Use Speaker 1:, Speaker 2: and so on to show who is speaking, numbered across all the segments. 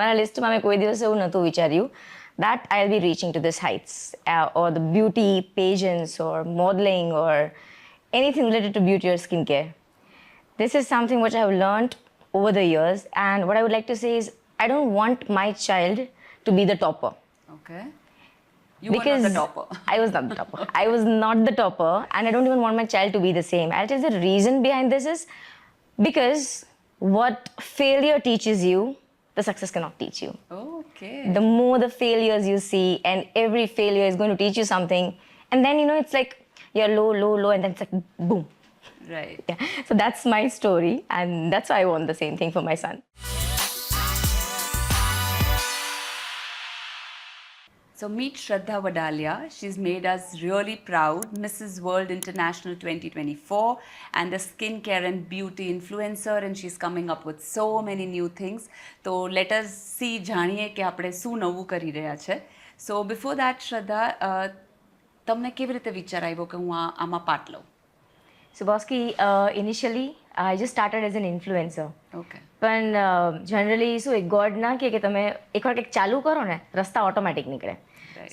Speaker 1: મારા લિસ્ટમાં મેં કોઈ દિવસ એવું નહોતું વિચાર્યું that I'll be reaching to this heights or the beauty pageants or modeling or anything related to beauty or skincare. This is something which I've learned over the years, and what I would like to say is I don't want my child to be the topper.
Speaker 2: Okay. You were not the topper.
Speaker 1: I was not the topper. I was not the topper, and I don't even want my child to be the same. I'll tell you the reason behind this is because what failure teaches you, the success cannot teach you.
Speaker 2: Okay.
Speaker 1: The more the failures you see, and every failure is going to teach you something, and then it's like you're low, low, low, and then it's like boom.
Speaker 2: Right.
Speaker 1: Yeah. So that's my story, and that's why I want the same thing for my son.
Speaker 2: So meet Shraddha Vadalia. She's made us really proud, Mrs. World International 2024 and a skincare and beauty influencer, and she's coming up with so many new things. So let us see, જાણીએ કે આપણે શું નવું કરી રહ્યા છે. So before that, Shraddha, તમને કેવી રીતે વિચાર આવ્યો કે હું આમાં પાર્ટ લઉં?
Speaker 1: So Bosky, initially I just started as an influencer.
Speaker 2: Okay.
Speaker 1: પણ જનરલી શું ગોડ ના કે તમે એકવાર કંઈક ચાલુ કરો ને રસ્તા ઓટોમેટિક નીકળે.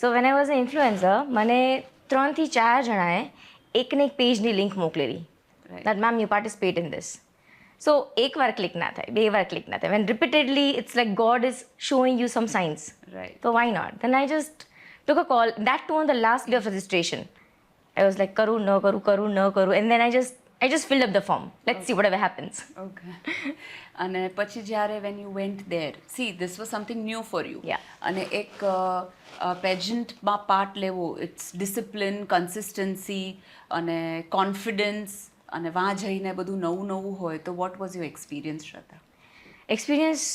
Speaker 1: So when I was a influencer મને 3 થી 4 જણાએ એકને એક પેજની લિંક મોકલેલી that ma'am you participate in this. So એકવાર ક્લિક ના થાય, બે વાર ક્લિક ના થાય. When repeatedly it's like God is showing you some signs.
Speaker 2: Right.
Speaker 1: So why not? Then I just took a call, that too on the last day of registration. I was like કરું ન કરું, and then I just filled up the form. Let's see whatever happens.
Speaker 2: Okay. અને પછી જ્યારે when you went there, see this was something new for you.
Speaker 1: Yeah.
Speaker 2: અને એક પેજન્ટમાં part લેવો, it's discipline, consistency અને confidence અને વાં જઈને બધું નવું હોય. તો what was your experience, Shraddha?
Speaker 1: Experience,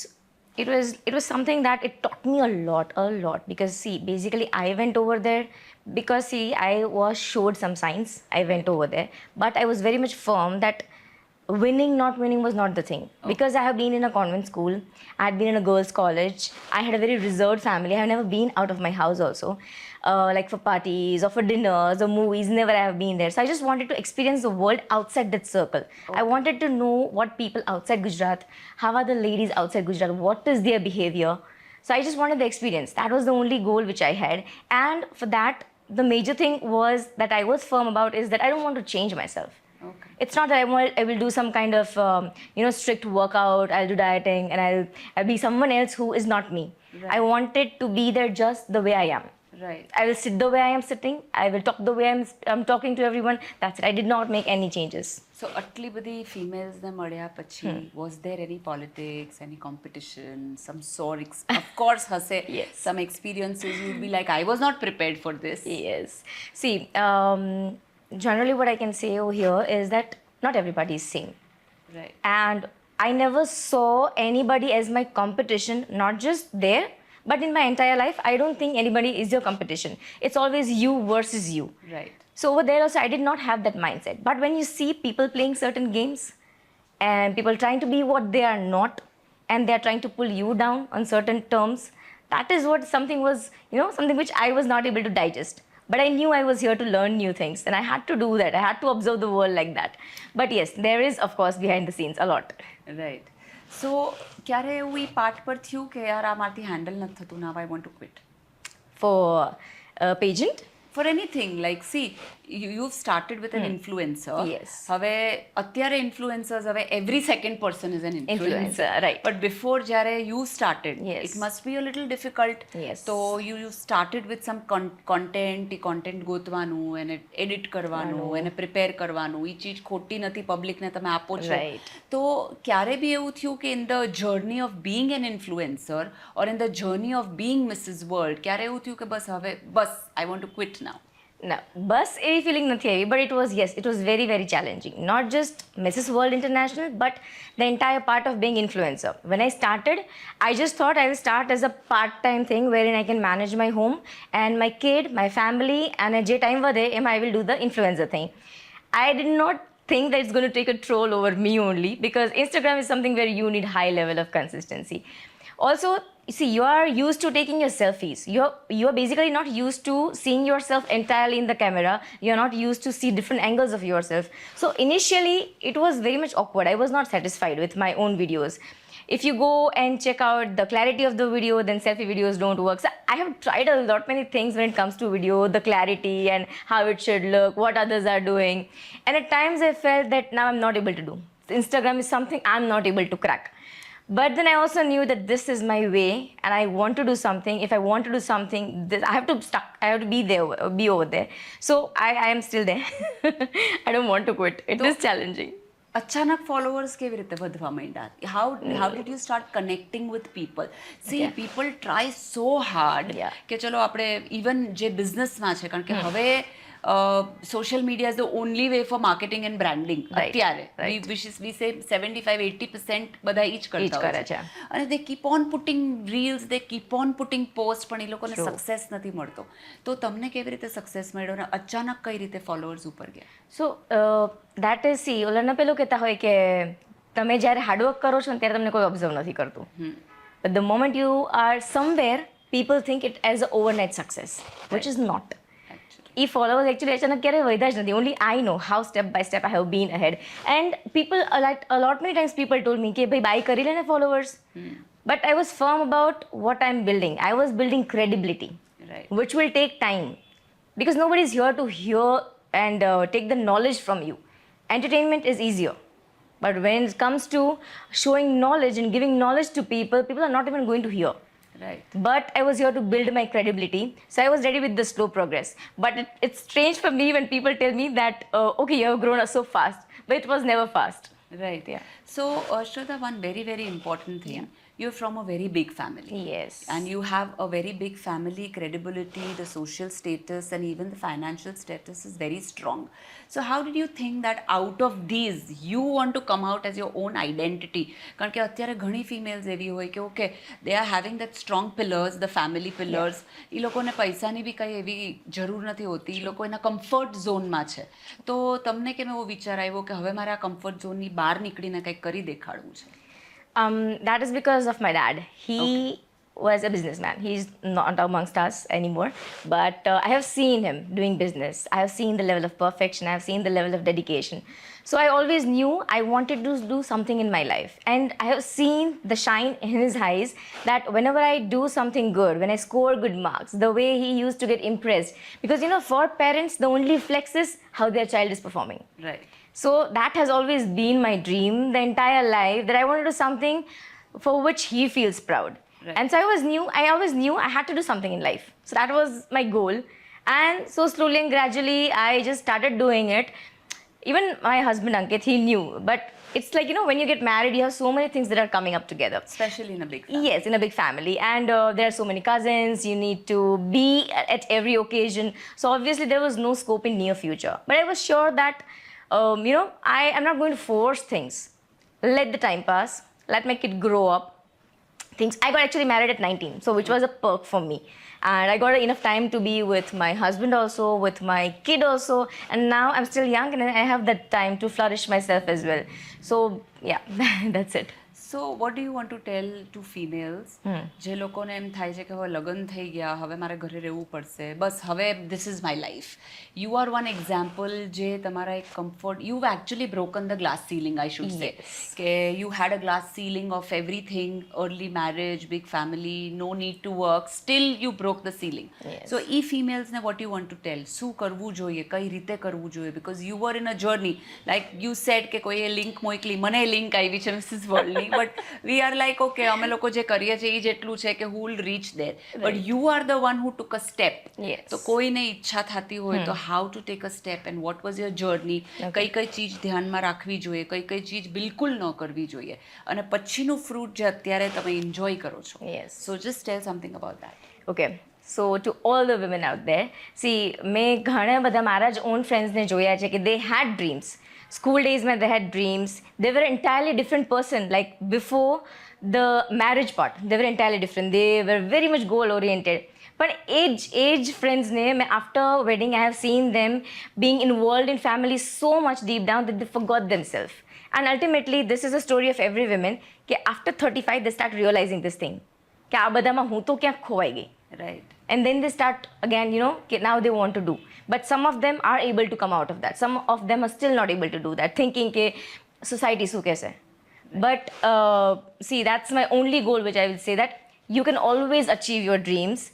Speaker 1: it was something that it taught me a lot, because see, basically I went over there because see, I was showed some signs. I went over there, but I was very much firm that winning, not winning was not the thing. Because I have been in a convent school, I had been in a girls' college, I had a very reserved family. I have never been out of my house also, like for parties or for dinners or movies, never I have been there. So I just wanted to experience the world outside that circle. I wanted to know what people outside Gujarat, how are the ladies outside Gujarat, what is their behavior. So I just wanted the experience. That was the only goal which I had. And for that, the major thing was that I was firm about is that I don't want to change myself.
Speaker 2: Okay.
Speaker 1: It's not that I will do some kind of strict workout, I'll do dieting, and I'll be someone else who is not me.
Speaker 2: Right.
Speaker 1: I wanted to be there just the way I am.
Speaker 2: Right.
Speaker 1: I will sit the way I am sitting, I will talk the way I'm talking to everyone. That's it. I did not make any changes.
Speaker 2: So આટલી બધી ફિમેલ્સને મળ્યા પછી was there any politics, any competition, some sore of course હશે.
Speaker 1: Yes.
Speaker 2: Some experiences you'd be like, I was not prepared for this.
Speaker 1: Yes. See, generally what I can say over here is that not everybody is same.
Speaker 2: Right.
Speaker 1: And I never saw anybody as my competition, not just there, but in my entire life, I don't think anybody is your competition. It's always you versus you.
Speaker 2: Right.
Speaker 1: So over there also, I did not have that mindset. But when you see people playing certain games and people trying to be what they are not, and they are trying to pull you down on certain terms, that is what something was, something which I was not able to digest. But I knew I was here to learn new things, and I had to do that. I had to observe the world like that. But yes, there is, of course, behind the scenes a lot.
Speaker 2: Right. So ક્યારે એવું એ part પર થયું કે યાર આ મારથી handle નથી થતું, now I want to quit?
Speaker 1: For pageant?
Speaker 2: For anything, like see, you've started with an influencer.
Speaker 1: Yes.
Speaker 2: હવે અત્યારે influencers, હવે every second person is an influencer.
Speaker 1: Right.
Speaker 2: But before જ્યારે you started,
Speaker 1: Yes.
Speaker 2: it must be a little difficult.
Speaker 1: Yes.
Speaker 2: So you started with some content, A content ગોતવાનું, એને edit કરવાનું, એને prepare કરવાનું, એ ચીજ ખોટી નથી, publicને તમે આપો છો.
Speaker 1: Right.
Speaker 2: તો ક્યારે બી એવું થયું કે in the journey of being an influencer or in the journey of being Mrs. World, ક્યારે એવું થયું કે બસ I want to quit now?
Speaker 1: No, bus any feeling nathi aavi, but it was very, very challenging. Not just Mrs. World International, but the entire part of being influencer. When I started, I just thought I will start as a part-time thing wherein I can manage my home and my kid, my family, and at J time vade, I will do the influencer thing. I did not think that it's going to take a troll over me only, because Instagram is something where you need high level of consistency. Also, see, you are used to taking your selfies. You are basically not used to seeing yourself entirely in the camera. You are not used to see different angles of yourself. So initially, it was very much awkward. I was not satisfied with my own videos. if you go and check out the clarity of the video, then selfie videos don't work. So I have tried a lot many things when it comes to video, the clarity and how it should look, what others are doing. And at times I felt that now I'm not able to do. Instagram is something I'm not able to crack. But then I also knew that this is my way and I want to do something. If I want to do something, I have to stuck. I have to be there, be over there. So I am still there. I don't want to quit. It is challenging.
Speaker 2: અચાનક followers કેવી રીતે વધવા માંડ્યા? How did you start connecting with people? C people try so hard કે ચલો આપણે even જે બિઝનેસમાં છે, કારણ કે હવે social media is the only way for marketing and branding અત્યારે. વી સે 75-80% બધા એ જ કરતા હોય છે. અને they keep on putting reels, they keep on putting post, પણ એ લોકોને સક્સેસ નથી મળતો. તો તમને કેવી રીતે સક્સેસ મળ્યો અને અચાનક કઈ રીતે ફોલોઅર્સ ઉપર ગયા?
Speaker 1: સો દેટ ઇઝ સી, ઓલાના પેલું કહેતા હોય કે તમે જ્યારે હાર્ડવર્ક કરો છો ને ત્યારે તમને કોઈ ઓબ્ઝર્વ નથી કરતું. But the moment you are somewhere, people think it as a overnight success, which is not. એ ફોલોવર્સ એકચ્યુઅલી અચાનક ક્યારેય વધ્યા જ નથી. Only I know how step by step I have been ahead. And people a lot many times people told me કે ભાઈ by કરી લે ને followers. But I was firm about what I am building. I was building credibility, which will take time, because nobody is here to hear and take the knowledge from you. Entertainment is easier, but when it comes to showing knowledge and giving knowledge to people, people are not even going to hear.
Speaker 2: Right.
Speaker 1: But I was here to build my credibility, so I was ready with the slow progress. But it's strange for me when people tell me that okay, you have grown up so fast, but it was never fast.
Speaker 2: Right.
Speaker 1: Yeah.
Speaker 2: So Shraddha, one very important thing. You're from a very big family.
Speaker 1: Yes.
Speaker 2: And you have a very big family credibility, the social status, and even the financial status is very strong. So how did you think that out of these you want to come out as your own identity? કારણ કે અત્યારે ઘણી females એવી હોય કે okay, they are having that strong pillars, the family pillars. એ લોકોને પૈસાની બી કંઈ એવી જરૂર નથી હોતી. એ લોકો એના કમ્ફર્ટ ઝોનમાં છે. તો તમને કેમ એવો વિચાર આવ્યો કે હવે મારે આ કમ્ફર્ટ ઝોનની બહાર નીકળીને કંઈક કરી દેખાડવું છે?
Speaker 1: That is because of my dad. He was a businessman. He's not amongst us anymore. But I have seen him doing business. I have seen the level of perfection. I have seen the level of dedication. So I always knew I wanted to do something in my life. And I have seen the shine in his eyes that whenever I do something good, when I score good marks, the way he used to get impressed. Because, you know, for parents, the only flex is how their child is performing.
Speaker 2: Right.
Speaker 1: So that has always been my dream the entire life, that I want to do something for which he feels proud.
Speaker 2: Right.
Speaker 1: And so I always knew I had to do something in life. So that was my goal. And so slowly and gradually, I just started doing it. Even my husband, Ankit, he knew. But it's like, you know, when you get married, you have so many things that are coming up together.
Speaker 2: Especially in a big family.
Speaker 1: Yes, in a big family. And there are so many cousins. You need to be at every occasion. So obviously, there was no scope in near future. But I was sure that you know, I am not going to force things. Let the time pass. Let my kid grow up. I got actually married at 19, so which was a perk for me. And I got enough time to be with my husband also, with my kid also. And now I'm still young and I have that time to flourish myself as well. So yeah, that's it.
Speaker 2: So what do you want to tell to females જે લોકોને એમ થાય છે કે હવે લગ્ન થઈ ગયા, હવે મારે ઘરે રહેવું પડશે, બસ હવે this is my life. You are one example જે તમારા એક comfort, you actually broken the glass ceiling, I should say, કે you had a glass ceiling of everything, early marriage, big family, no need to work, still you broke the ceiling. So એ ફિમેલ્સને what you want to tell, શું કરવું જોઈએ, કઈ રીતે કરવું જોઈએ? Because you were in a journey, like you sad કે કોઈએ લિંક મોકલી, મને લિંક આવી છે મિસિસ વર્લ્ડની, but we are like okay, અમે લોકો જે કરીએ છીએ એ જેટલું છે કે who will reach there, but you are the one who took a step. તો કોઈને ઈચ્છા થતી હોય તો how to take a step and what was your journey, કઈ કઈ ચીજ ધ્યાનમાં રાખવી જોઈએ, કઈ કઈ ચીજ બિલકુલ ન કરવી જોઈએ, અને પછીનું ફ્રૂટ જે અત્યારે તમે એન્જોય કરો છો. So just tell something about that.
Speaker 1: Okay, so to all the women out there, see મેં ઘણા બધા મારા જ ઓન ફ્રેન્ડ્સને જોયા છે કે દે હેડ dreams. School days when they had dreams, they were entirely different person. Like before the marriage part, they were entirely different. They were very much goal oriented. But age friends ne, after wedding, I have seen them being involved in family so much deep down that they forgot themselves. And ultimately, this is a story of every woman. That after 35, they start realizing this thing. That આ બધામાં હું તો ક્યાં ખોવાઈ ગઈ.
Speaker 2: Right.
Speaker 1: And then they start again, you know, now they want to do. But some of them are able to come out of that. Some of them are still not able to do that, thinking ke society શું કહેશે. But see, that's my only goal, which I will say that you can always achieve your dreams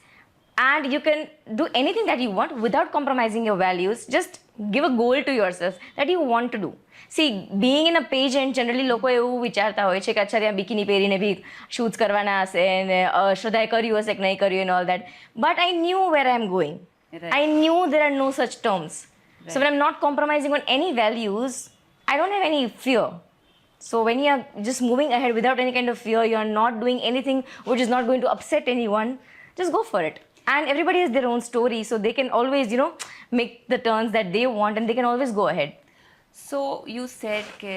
Speaker 1: and you can do anything that you want without compromising your values. Just give a goal to yourself that you want to do. See, being in a pageant, generally લોકો એવું વિચારતા હોય છે કે અચ્છા ત્યાં બિકીની પહેરીને બી shoots કરવાના હશે અને શ્રદ્ધાએ કર્યું હશે કે નહીં કર્યું and all that. But I knew where I'm going.
Speaker 2: Right.
Speaker 1: I knew there are no such terms. So
Speaker 2: Right.
Speaker 1: when I'm not compromising on any values, I don't have any fear. So when you're just moving ahead without any kind of fear, you're not doing anything which is not going to upset anyone, just go for it. And everybody has their own story, so they can always, make the turns that they want and they can always go ahead.
Speaker 2: So you said કે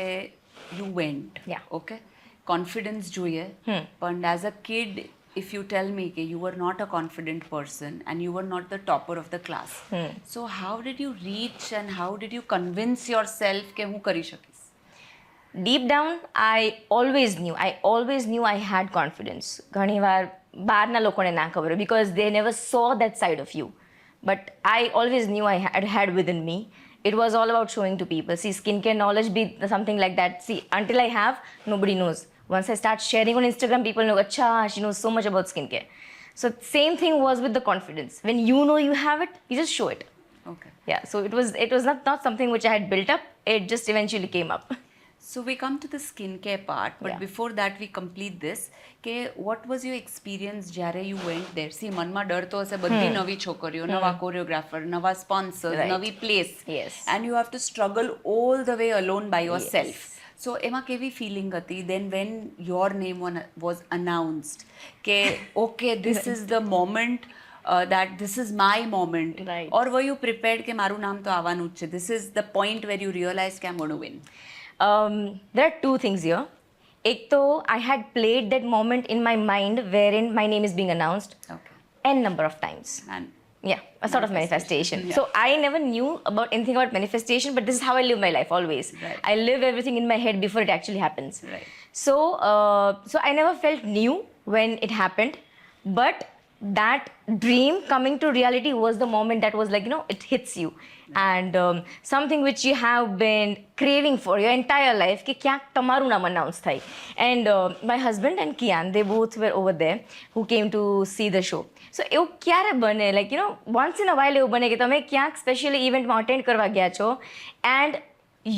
Speaker 2: you went.
Speaker 1: Yeah.
Speaker 2: Okay. Confidence જોઈએ. But as a kid, if you tell me that you were not a confident person and you were not the topper of the class, so how did you reach and how did you convince yourself કે હું કરી શકીશ?
Speaker 1: Deep down, I always knew I had confidence. ઘણી વાર બહારના લોકોને ના ખબર હોય because they never saw that side of you. But I always knew I had within me. It was all about showing to people. See, skincare knowledge be something like that. See, until I have, nobody knows. Once I start sharing on Instagram, people know, acha, she knows so much about skincare. So same thing was with the confidence. When you know you have it, you just show it.
Speaker 2: Okay.
Speaker 1: Yeah, so it was not something which I had built up. It just eventually came up.
Speaker 2: So we come to the skincare part, but
Speaker 1: Yeah.
Speaker 2: before that we complete this. What was your experience જ્યારે you went there? See, મનમાં ડર તો હશે, બધી નવી છોકરીઓ, નવા choreographer, નવા સ્પોન્સર્સ,
Speaker 1: Right.
Speaker 2: નવી place.
Speaker 1: Yes.
Speaker 2: And you have to struggle all the way alone by yourself. So એમાં કેવી feeling હતી? Then when your name was announced, કે okay, this is the moment, that this is my moment.
Speaker 1: Right.
Speaker 2: Or were you prepared કે મારું નામ તો આવવાનું જ છે? This is the point where you realize કે I'm going to win.
Speaker 1: There are two things here. Ek to I had played that moment in my mind wherein my name is being announced
Speaker 2: Okay.
Speaker 1: n number of times.
Speaker 2: And
Speaker 1: Yeah, a sort of manifestation.
Speaker 2: Yeah.
Speaker 1: So I never knew about anything about manifestation, but this is how I live my life always.
Speaker 2: Right.
Speaker 1: I live everything in my head before it actually happens.
Speaker 2: Right.
Speaker 1: So I never felt new when it happened, but that dream coming to reality was the moment that was like, it hits you. And something which you have been craving for your entire life, कि क्या तमारू नाम announce थाई. And my husband and Kian, they both were over there who came to see the show. So એવું ક્યારે બને, like, once in a while એવું બને કે તમે ક્યાંક સ્પેશિયલી ઇવેન્ટમાં અટેન્ડ કરવા ગયા છો and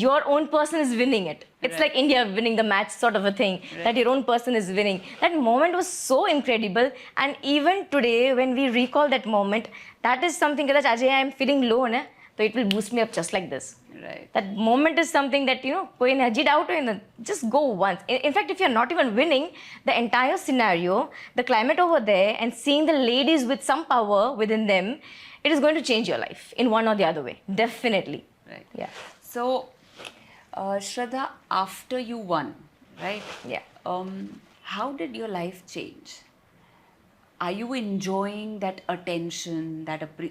Speaker 1: your own person is winning it. It's
Speaker 2: Right.
Speaker 1: like India winning the match sort of a thing, that your own person is winning. That moment was so incredible, and even today when we recall that moment, that is something that આજે I am feeling low, so it will boost me up just like this.
Speaker 2: right.
Speaker 1: That moment is something that, કોઈને હજી doubt હોય ને, just go once. In fact, if you're not even winning, the entire scenario, the climate over there, and seeing the ladies with some power within them, it is going to change your life in one or the other way. Definitely.
Speaker 2: Right.
Speaker 1: Yeah.
Speaker 2: So, Shraddha, after you won, right?
Speaker 1: Yeah.
Speaker 2: How did your life change? Are you enjoying that attention,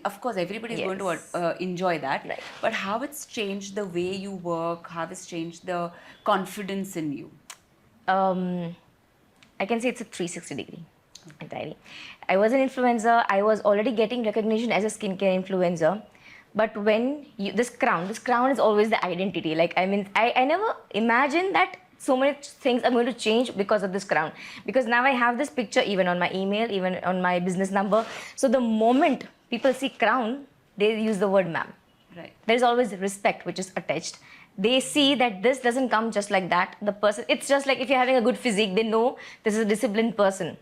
Speaker 2: of course, everybody is going to enjoy that.
Speaker 1: Right.
Speaker 2: But how it's changed the way you work? How it's changed the confidence in you?
Speaker 1: I can say it's a 360 degree entirely. I was an influencer. I was already getting recognition as a skincare influencer. But when this crown is always the identity. Like, I never imagined that so many things are going to change because of this crown. Because now I have this picture even on my email, even on my business number. So the moment people see crown, they use the word ma'am.
Speaker 2: Right.
Speaker 1: There is always respect which is attached. They see that this doesn't come just like that. The person, it's just like if you're having a good physique, they know this is a disciplined person.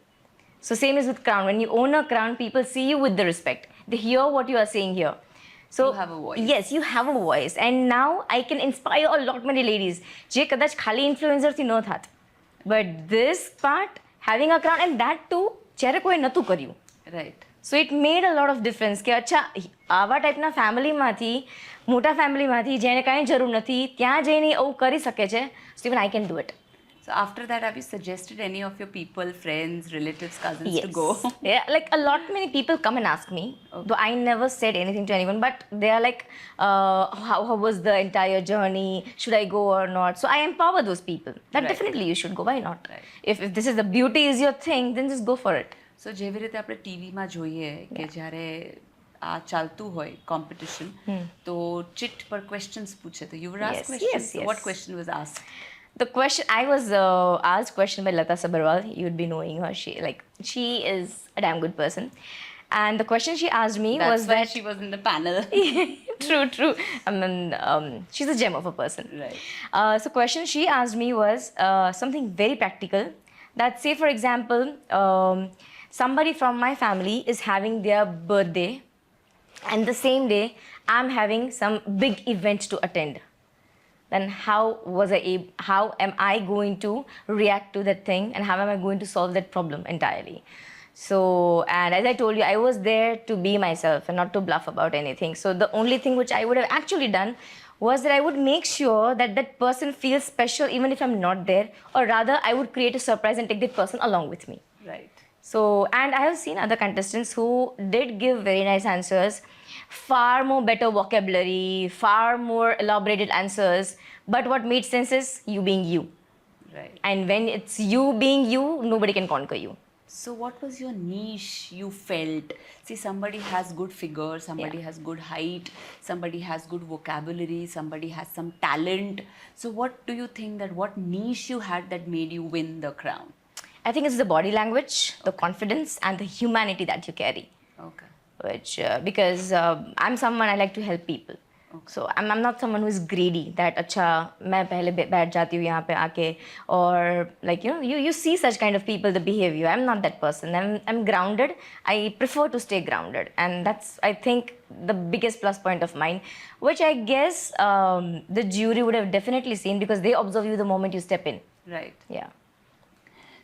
Speaker 1: So same is with crown. When you own a crown, people see you with the respect. They hear what you are saying here. So
Speaker 2: You have a voice.
Speaker 1: Yes, you have a voice. And now I can inspire a lot many ladies. જે કદાચ ખાલી influencer થી ન થાત. But this part, having a crown, and that too, જ્યારે કોઈ નતું કર્યું.
Speaker 2: Right.
Speaker 1: So it made a lot of difference કે અચ્છા આવા ટાઈપના ફેમિલીમાંથી, મોટા ફેમિલીમાંથી જેને કાંઈ જરૂર નથી, ત્યાં જઈને આવું કરી શકે છે, so even I can do it.
Speaker 2: So after that, have you suggested any of your people, friends, relatives, cousins to go?
Speaker 1: Yeah, like a lot many people come and ask me, though I never said anything to anyone, but they are like, how was the entire journey? Should I go or not? So I empower those people. That
Speaker 2: Right.
Speaker 1: definitely you should go. Why not?
Speaker 2: Right.
Speaker 1: If this is the beauty is your thing, then just go for it.
Speaker 2: So જેવી રીતે આપણે ટીવીમાં જોઈએ કે જ્યારે આ ચાલતું હોય કોમ્પિટિશન તો ચિટ પર ક્વેશ્ચન્સ પૂછે તો you were asked
Speaker 1: Yes,
Speaker 2: questions.
Speaker 1: yes, yes.
Speaker 2: What question was asked?
Speaker 1: The question I was asked question by Lata Sabarwal. You'd be knowing her. She is a damn good person, and the question she asked me
Speaker 2: That's
Speaker 1: was
Speaker 2: why
Speaker 1: that
Speaker 2: she was in the panel.
Speaker 1: true. I mean, she's a gem of a person.
Speaker 2: Right.
Speaker 1: So question she asked me was something very practical. That say for example, somebody from my family is having their birthday, and the same day I'm having some big event to attend. Then how am I going to react to that thing, and how am I going to solve that problem entirely? So, and as I told you, I was there to be myself and not to bluff about anything. So the only thing which I would have actually done was that I would make sure that that person feels special even if I'm not there, or rather I would create a surprise and take that person along with me.
Speaker 2: Right.
Speaker 1: So, and I have seen other contestants who did give very nice answers, far more better vocabulary, far more elaborated answers. But what made sense is you being you.
Speaker 2: Right.
Speaker 1: And when it's you being you, nobody can conquer you.
Speaker 2: So what was your niche you felt? See, somebody has good figure, somebody has good height, somebody has good vocabulary, somebody has some talent. So what do you think that what niche you had that made you win the crown?
Speaker 1: I think it's the body language, the confidence, and the humanity that you carry.
Speaker 2: Okay.
Speaker 1: Which because I'm someone I like to help people. So I'm not someone who is greedy. That अच्छा मैं पहले बैठ जाती हूँ यहाँ पे आके, or like you see such kind of people, the behavior. I'm not that person. I'm grounded. I prefer to stay grounded, and that's I think the biggest plus point of mine, which I guess the jury would have definitely seen because they observe you the moment you step in.
Speaker 2: Right.
Speaker 1: Yeah.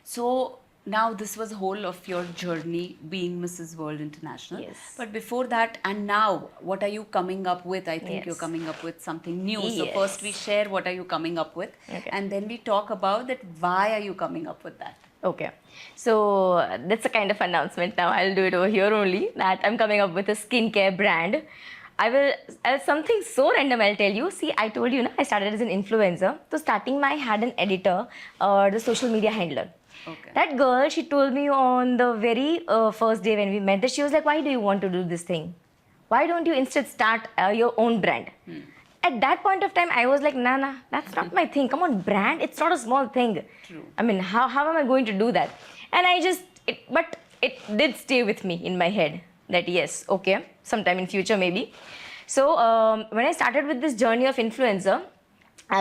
Speaker 2: So now this was whole of your journey being Mrs. World International.
Speaker 1: Yes.
Speaker 2: But before that and now, what are you coming up with? I think
Speaker 1: Yes.
Speaker 2: you're coming up with something new. So
Speaker 1: Yes.
Speaker 2: first we share what are you coming up with,
Speaker 1: Okay.
Speaker 2: and then we talk about that why are you coming up with that?
Speaker 1: Okay, so that's a kind of announcement now. I'll do it over here only. That I'm coming up with a skincare brand. Something so random I'll tell you. See, I told you, I started as an influencer. So starting, I had an editor, the social media handler.
Speaker 2: Okay.
Speaker 1: That girl, she told me on the very first day when we met that she was like, why do you want to do this thing? Why don't you instead start your own brand? At that point of time, I was like, nah, that's not my thing. Come on, brand, it's not a small thing.
Speaker 2: True.
Speaker 1: I mean, how am I going to do that? And but it did stay with me in my head that yes, okay, sometime in future maybe. So when I started with this journey of influencer,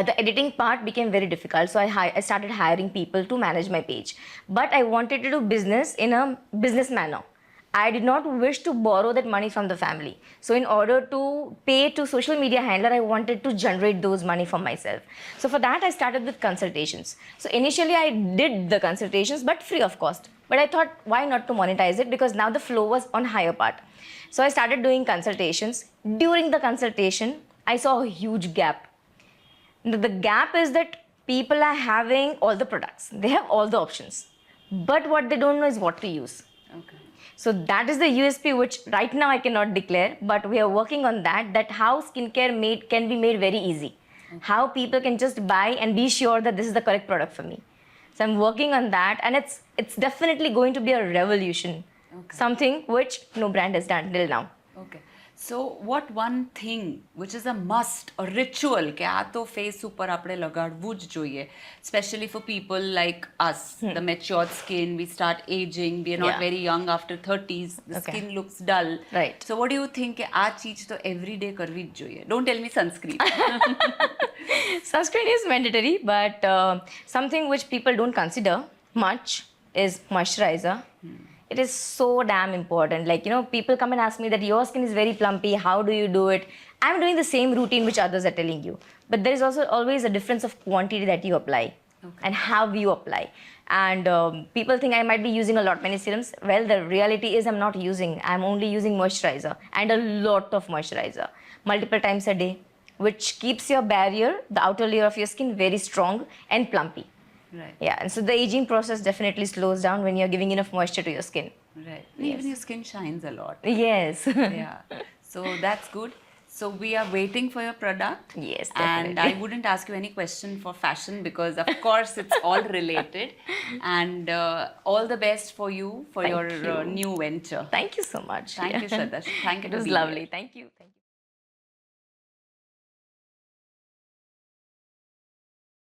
Speaker 1: the editing part became very difficult. So I started hiring people to manage my page. But I wanted to do business in a business manner. I did not wish to borrow that money from the family. So in order to pay to social media handler, I wanted to generate those money for myself. So for that, I started with consultations. So initially, I did the consultations, but free of cost. But I thought, why not to monetize it? Because now the flow was on higher part. So I started doing consultations. During the consultation, I saw a huge gap. The gap is that people are having all the products. They have all the options. But what they don't know is what to use.
Speaker 2: Okay.
Speaker 1: So that is the USP which right now I cannot declare, but we are working on that how skincare can be made very easy. Okay. How people can just buy and be sure that this is the correct product for me. So I'm working on that, and it's definitely going to be a revolution. Okay. Something which no brand has done till now.
Speaker 2: Okay. So what one thing which is a must, a ritual કે આ તો face ઉપર આપણે લગાડવું જ જોઈએ, especially for people like us, the matured skin, we start aging, we are not very young after 30s, the skin looks dull.
Speaker 1: Right.
Speaker 2: So what do you think કે આ ચીજ તો everyday કરવી જ જોઈએ? Don't tell me sunscreen.
Speaker 1: Sunscreen is mandatory, but something which people don't consider much is moisturizer. It is so damn important. Like, people come and ask me that your skin is very plumpy. How do you do it? I'm doing the same routine which others are telling you. But there is also always a difference of quantity that you apply and how you apply. And people think I might be using a lot many serums. Well, the reality is I'm not using. I'm only using moisturizer and a lot of moisturizer multiple times a day, which keeps your barrier, the outer layer of your skin, very strong and plumpy.
Speaker 2: Right.
Speaker 1: Yeah, and so the aging process definitely slows down when you're giving enough moisture to your skin.
Speaker 2: Right.
Speaker 1: Yes.
Speaker 2: Even your skin shines a lot.
Speaker 1: Yes.
Speaker 2: Yeah. So that's good. So we are waiting for your product.
Speaker 1: Yes,
Speaker 2: And
Speaker 1: definitely.
Speaker 2: I wouldn't ask you any question for fashion because of course it's all related. And all the best for you for
Speaker 1: Thank
Speaker 2: your
Speaker 1: you.
Speaker 2: new venture.
Speaker 1: Thank you so much.
Speaker 2: Thank you, Shraddha. Thank you
Speaker 1: It
Speaker 2: for
Speaker 1: was
Speaker 2: being here.
Speaker 1: lovely. Thank you. Thank you.